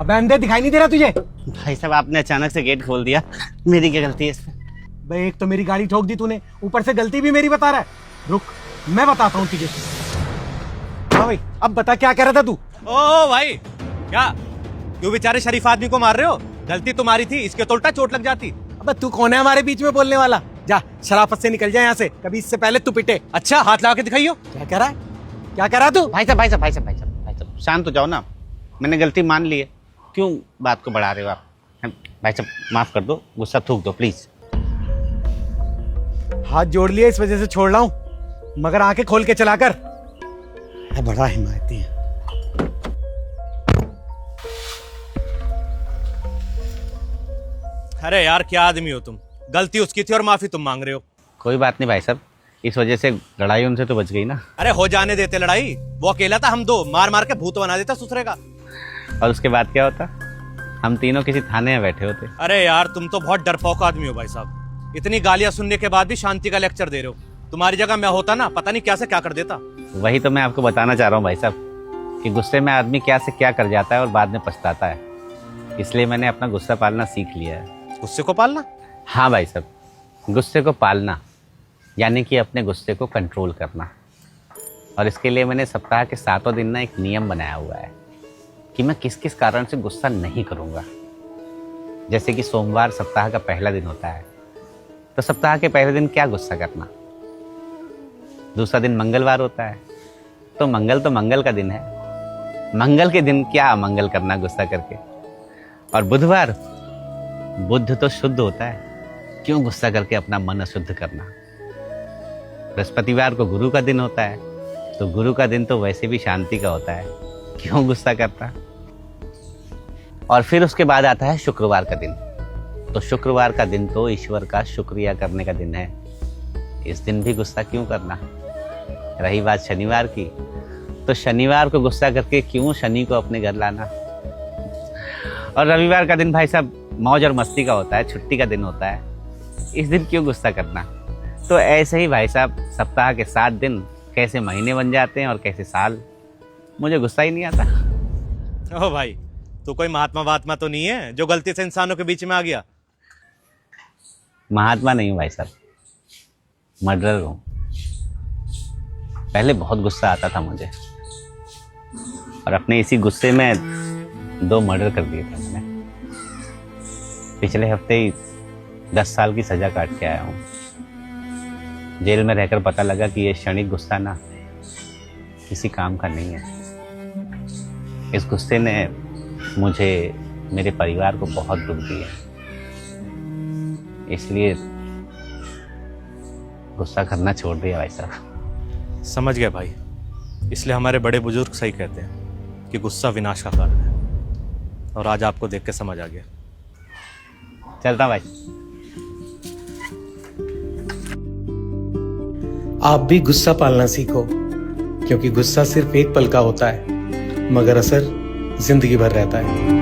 अबे अंधे, दिखाई नहीं दे रहा तुझे? भाई साहब आपने अचानक से गेट खोल दिया, मेरी क्या गलती है इसमें? भाई एक तो मेरी गाड़ी ठोक दी तूने, ऊपर से गलती भी मेरी बता रहा है। रुक, मैं बताता हूँ तुझे। हाँ भाई, अब बता क्या कह रहा था तू? ओ भाई, क्या क्यों बेचारे शरीफ आदमी को मार रहे हो? गलती तुम्हारी थी, इसके तो उल्टा चोट लग जाती। अबे तू कौन है हमारे बीच में बोलने वाला? जा शराफत से निकल जा यहाँ से, कभी इससे पहले तू पिटे। अच्छा, हाथ लगा के दिखाइयो। क्या कह रहा है? क्या कह रहा तू? भाई साहब भाई साहब भाई साहब भाई साहब भाई साहब शांत हो जाओ ना, मैंने गलती मान ली है, क्यों बात को बढ़ा रहे हो आप? भाई साहब माफ कर दो, गुस्सा थूक दो प्लीज। हाथ जोड़ लिया इस वजह से छोड़ रहा हूँ, मगर आंखें खोल के चला कर। बड़ा हिमायती है। अरे यार, क्या आदमी हो तुम? गलती उसकी थी और माफी तुम मांग रहे हो। कोई बात नहीं भाई साहब, इस वजह से लड़ाई उनसे तो बच गई ना। अरे हो जाने देते लड़ाई, वो अकेला था, हम दो मार मार के भूत बना देता ससुरे का। और उसके बाद क्या होता? हम तीनों किसी थाने में बैठे होते। अरे यार, तुम तो बहुत डरपोक आदमी हो भाई साहब। इतनी गालियां सुनने के बाद भी शांति का लेक्चर दे रहे हो। तुम्हारी जगह मैं होता ना, पता नहीं क्या से क्या कर देता। वही तो मैं आपको बताना चाह रहा हूँ भाई साहब, कि गुस्से में आदमी क्या से क्या कर जाता है और बाद में पछताता है। इसलिए मैंने अपना गुस्सा पालना सीख लिया है। गुस्से को पालना? हाँ भाई साहब, गुस्से को पालना यानी कि अपने गुस्से को कंट्रोल करना। और इसके लिए मैंने सप्ताह के 7 दिन ना एक नियम बनाया हुआ है कि मैं किस किस कारण से गुस्सा नहीं करूँगा। जैसे कि सोमवार सप्ताह का पहला दिन होता है, तो सप्ताह के पहले दिन क्या गुस्सा करना। दूसरा दिन मंगलवार होता है, तो मंगल का दिन है, मंगल के दिन क्या अमंगल करना गुस्सा करके। और बुधवार, बुध तो शुद्ध होता है, क्यों गुस्सा करके अपना मन अशुद्ध करना। बृहस्पतिवार को गुरु का दिन होता है, तो गुरु का दिन तो वैसे भी शांति का होता है, क्यों गुस्सा करता। और फिर उसके बाद आता है शुक्रवार का दिन, तो शुक्रवार का दिन तो ईश्वर का शुक्रिया करने का दिन है, इस दिन भी गुस्सा क्यों करना। रही बात शनिवार की, तो शनिवार को गुस्सा करके क्यों शनि को अपने घर लाना। और रविवार का दिन भाई साहब मौज और मस्ती का होता है, छुट्टी का दिन होता है, इस दिन क्यों गुस्सा करना। तो ऐसे ही भाई साहब सप्ताह के 7 दिन कैसे महीने बन जाते हैं और कैसे साल, मुझे गुस्सा ही नहीं आता। ओ भाई, तू कोई महात्मा वात्मा तो नहीं है जो गलती से इंसानों के बीच में आ गया? महात्मा नहीं हूँ भाई साहब, मर्डरर हूँ। पहले बहुत गुस्सा आता था मुझे, और अपने इसी गुस्से में 2 मर्डर कर दिए थे मैंने। पिछले हफ्ते ही 10 साल की सजा काट के आया हूँ। जेल में रहकर पता लगा कि ये क्षणिक गुस्सा ना किसी काम का नहीं है। इस गुस्से ने मुझे, मेरे परिवार को बहुत दुख दिया, इसलिए गुस्सा करना छोड़ दिया भाई साहब। समझ गया भाई, इसलिए हमारे बड़े बुजुर्ग सही कहते हैं कि गुस्सा विनाश का कारण है, और आज आपको देख के समझ आ गया। चलता भाई। आप भी गुस्सा पालना सीखो, क्योंकि गुस्सा सिर्फ एक पल का होता है, मगर असर जिंदगी भर रहता है।